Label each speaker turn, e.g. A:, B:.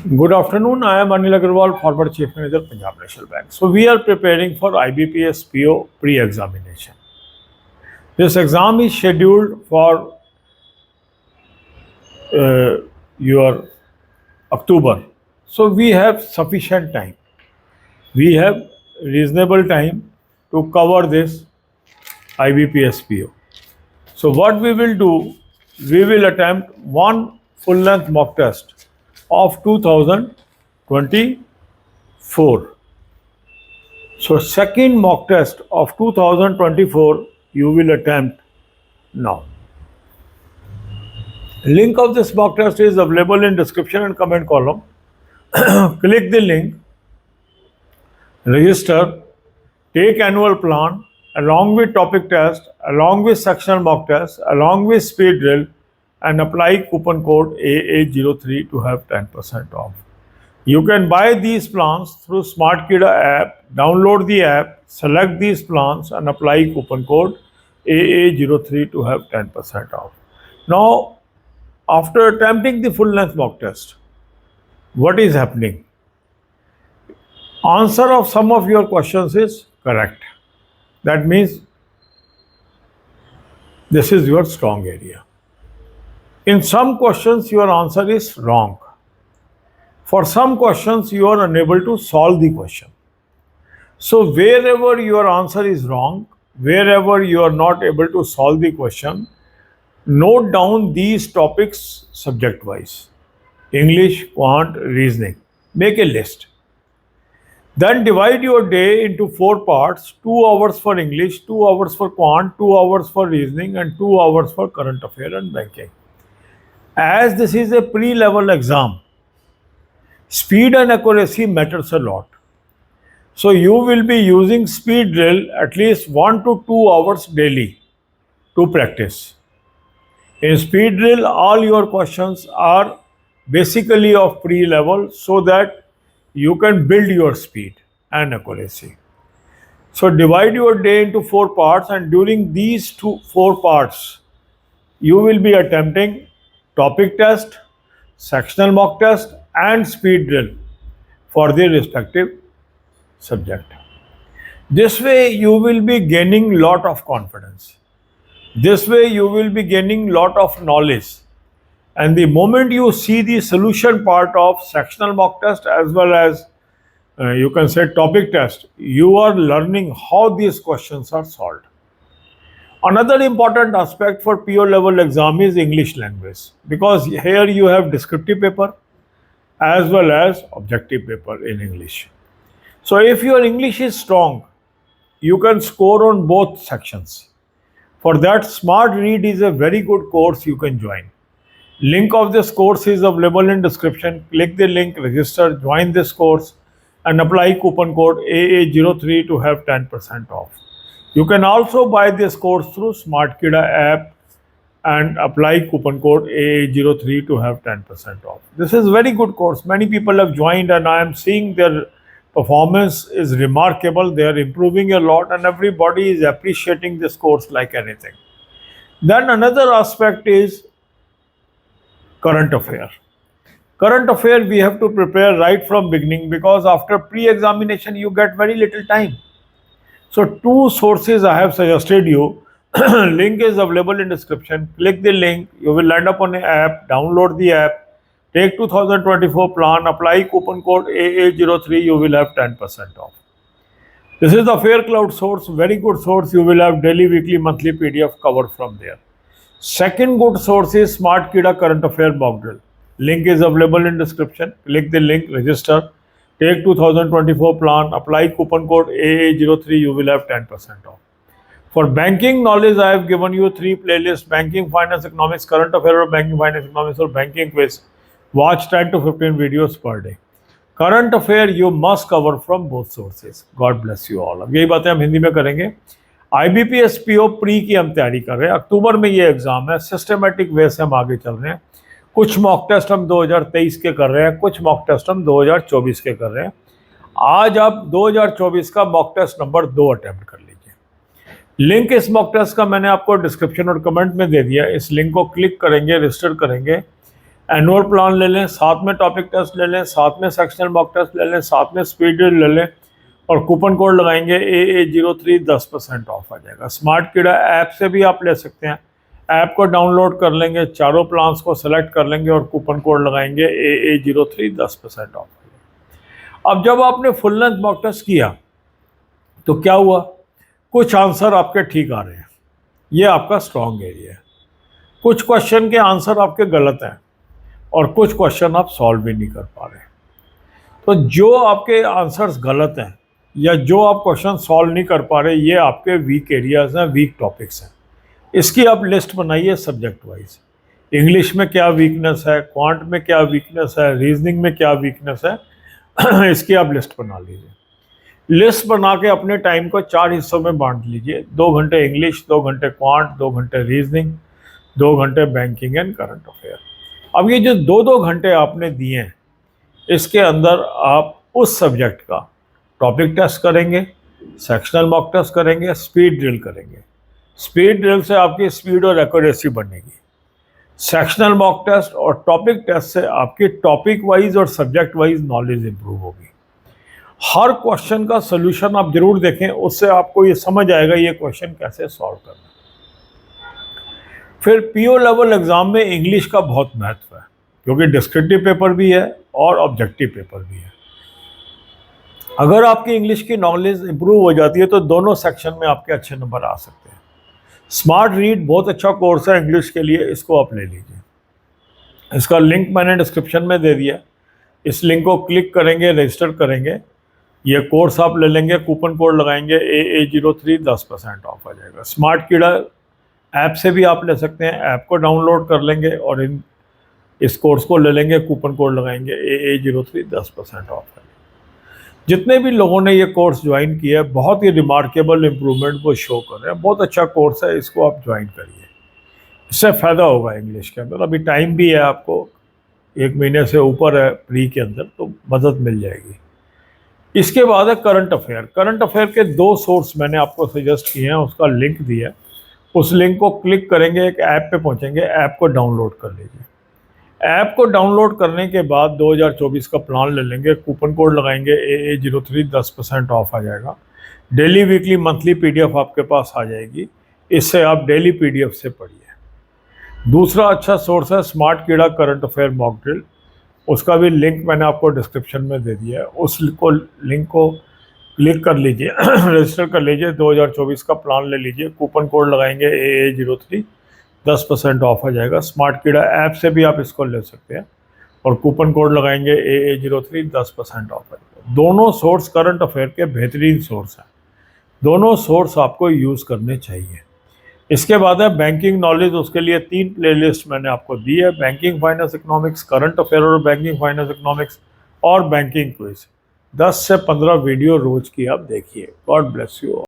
A: Good afternoon. I am Anil Agarwal, former Chief Manager, Punjab National Bank. So we are preparing for IBPS PO pre-examination. This exam is scheduled for your October. So we have sufficient time. We have reasonable time to cover this IBPS PO. So what we will do, we will attempt one full-length mock test of 2024. So second mock test of 2024 you will attempt now. Link of this mock test is available in description and comment column. Click the link, register, take annual plan along with topic test, along with sectional mock test, along with speed drill, and apply coupon code AA03 to have 10% off. You can buy these plans through SmartKida app, download the app, select these plans and apply coupon code AA03 to have 10% off. Now, after attempting the full length mock test, what is happening? Answer of some of your questions is correct. That means this is your strong area. In some questions, your answer is wrong. For some questions, you are unable to solve the question. So wherever your answer is wrong, wherever you are not able to solve the question, note down these topics subject wise. English, quant, reasoning. Make a list. Then divide your day into 4 parts, 2 hours for English, 2 hours for quant, 2 hours for reasoning and 2 hours for current affair and banking. As this is a pre-level exam, speed and accuracy matters a lot. So you will be using speed drill at least 1 to 2 hours daily to practice. In speed drill, all your questions are basically of pre-level so that you can build your speed and accuracy. So divide your day into 4 parts and during these 4 parts, you will be attempting topic test, sectional mock test and speed drill for the respective subject. This way you will be gaining lot of confidence. This way you will be gaining lot of knowledge. And the moment you see the solution part of sectional mock test as well as you can say topic test, you are learning how these questions are solved. Another important aspect for PO level exam is English language, because here you have descriptive paper as well as objective paper in English. So if your English is strong, you can score on both sections. For that, Smart Read is a very good course you can join. Link of this course is available in description. Click the link, register, join this course and apply coupon code AA03 to have 10% off. You can also buy this course through SmartKida app and apply coupon code AA03 to have 10% off. This is very good course. Many people have joined and I am seeing their performance is remarkable. They are improving a lot and everybody is appreciating this course like anything. Then another aspect is current affair. Current affair we have to prepare right from beginning because after pre-examination you get very little time. So 2 sources I have suggested you. Link is available in description. Click the link. You will land up on an app. Download the app. Take 2024 plan. Apply coupon code AA03. You will have 10% off. This is the Fair Cloud source. Very good source. You will have daily, weekly, monthly PDF covered from there. Second good source is SmartKida current affair mock drill. Link is available in description. Click the link. Register. Take 2024 plan. Apply coupon code AA03. You will have 10% off. For banking knowledge, I have given you 3 playlists: banking, finance, economics, current affair or banking, finance, economics or banking quiz. Watch 10 to 15 videos per day. Current affair you must cover from both sources. God bless you all. अब यही बातें हम हिंदी में करेंगे. IBPS PO pre की हम तैयारी कर रहे हैं. अक्टूबर में ये एग्जाम है. सिस्टमेटिक वे से हम आगे चल रहे हैं. कुछ मॉक टेस्ट हम 2023 के कर रहे हैं, कुछ मॉक टेस्ट हम 2024 के कर रहे हैं. आज आप 2024 का मॉक टेस्ट नंबर 2 अटेम्प्ट कर लीजिए. लिंक इस मॉक टेस्ट का मैंने आपको डिस्क्रिप्शन और कमेंट में दे दिया. इस लिंक को क्लिक करेंगे, रजिस्टर करेंगे एनुअल प्लान ले लें, साथ में टॉपिक टेस्ट ले लें, साथ में सेक्शनल मॉक टेस्ट ले लें, साथ में स्पीड ड्रिल ले लें और कूपन कोड लगाएंगे AA03 10% ऑफ आ जाएगा। स्मार्ट कीड़ा ऐप से भी आप ले सकते हैं, ऐप को डाउनलोड कर लेंगे, चारों प्लान्स को सेलेक्ट कर लेंगे और कूपन कोड लगाएंगे AA03 10% ऑफ। अब जब आपने फुल लेंथ मॉक टेस्ट किया तो क्या हुआ, कुछ आंसर आपके ठीक आ रहे हैं, ये आपका स्ट्रॉन्ग एरिया है। कुछ क्वेश्चन के आंसर आपके गलत हैं और कुछ क्वेश्चन आप सॉल्व भी नहीं कर पा रहे। तो जो आपके आंसर्स गलत हैं या जो आप क्वेश्चन सॉल्व नहीं कर पा रहे, ये आपके वीक एरियाज हैं, वीक टॉपिक्स हैं। इसकी आप लिस्ट बनाइए सब्जेक्ट वाइज। इंग्लिश में क्या वीकनेस है, क्वांट में क्या वीकनेस है, रीजनिंग में क्या वीकनेस है, इसकी आप लिस्ट बना लीजिए। लिस्ट बना के अपने टाइम को 4 हिस्सों में बांट लीजिए, 2 घंटे इंग्लिश, 2 घंटे क्वांट, 2 घंटे रीजनिंग, 2 घंटे बैंकिंग एंड करंट अफेयर। अब ये जो 2-2 घंटे आपने दिए हैं, इसके अंदर आप उस सब्जेक्ट का टॉपिक टेस्ट करेंगे, सेक्शनल मॉक टेस्ट करेंगे, स्पीड ड्रिल करेंगे। स्पीड ड्रिल से आपकी स्पीड और एक्यूरेसी बढ़ेगी। सेक्शनल मॉक टेस्ट और टॉपिक टेस्ट से आपकी टॉपिक वाइज और सब्जेक्ट वाइज नॉलेज इंप्रूव होगी। हर क्वेश्चन का सोल्यूशन आप जरूर देखें, उससे आपको ये समझ आएगा ये क्वेश्चन कैसे सॉल्व करना। फिर पीओ लेवल एग्जाम में इंग्लिश का बहुत महत्व है, क्योंकि डिस्क्रिप्टिव पेपर भी है और ऑब्जेक्टिव पेपर भी है। अगर आपकी इंग्लिश की नॉलेज इंप्रूव हो जाती है तो दोनों सेक्शन में आपके अच्छे नंबर आ सकते हैं। स्मार्ट रीड बहुत अच्छा कोर्स है इंग्लिश के लिए, इसको आप ले लीजिए। इसका लिंक मैंने डिस्क्रिप्शन में दे दिया, इस लिंक को क्लिक करेंगे, रजिस्टर करेंगे, ये कोर्स आप ले लेंगे, कूपन कोड लगाएंगे AA03 10% ऑफ आ जाएगा। स्मार्ट कीड़ा ऐप से भी आप ले सकते हैं, ऐप को डाउनलोड कर लेंगे और इस कोर्स को ले लेंगे, कूपन कोड लगाएंगे AA03 10% ऑफ है। जितने भी लोगों ने ये कोर्स ज्वाइन किया है, बहुत ही रिमार्केबल इम्प्रूवमेंट वो शो कर रहे हैं। बहुत अच्छा कोर्स है, इसको आप ज्वाइन करिए, इससे फ़ायदा होगा इंग्लिश के अंदर। अभी टाइम भी है आपको, 1 महीने से ऊपर है प्री के अंदर, तो मदद मिल जाएगी। इसके बाद है करंट अफेयर। करंट अफेयर के 2 सोर्स मैंने आपको सजेस्ट किए हैं, उसका लिंक दिया है। उस लिंक को क्लिक करेंगे, एक ऐप पे पहुंचेंगे, ऐप को डाउनलोड कर लीजिए। ऐप को डाउनलोड करने के बाद 2024 का प्लान ले लेंगे, कूपन कोड लगाएंगे AA03 10% ऑफ आ जाएगा। डेली वीकली मंथली PDF आपके पास आ जाएगी, इससे आप डेली PDF से पढ़िए। दूसरा अच्छा सोर्स है स्मार्ट कीड़ा करंट अफेयर मॉक ड्रिल, उसका भी लिंक मैंने आपको डिस्क्रिप्शन में दे दिया है। उस लिंक को क्लिक कर लीजिए, रजिस्टर कर लीजिए, 2024 का प्लान ले लीजिए, कूपन कोड लगाएंगे AA03 10% ऑफ आ जाएगा। स्मार्ट कीड़ा ऐप से भी आप इसको ले सकते हैं और कूपन कोड लगाएंगे AA03 10% ऑफ आ जाएगा। दोनों सोर्स करंट अफेयर के बेहतरीन सोर्स हैं, दोनों सोर्स आपको यूज़ करने चाहिए। इसके बाद है बैंकिंग नॉलेज, उसके लिए 3 प्लेलिस्ट मैंने आपको दी है, banking finance economics, current affair और बैंकिंग फाइनेंस इकोनॉमिक्स और बैंकिंग क्विज। 10 से 15 वीडियो रोज की आप देखिए। God bless you.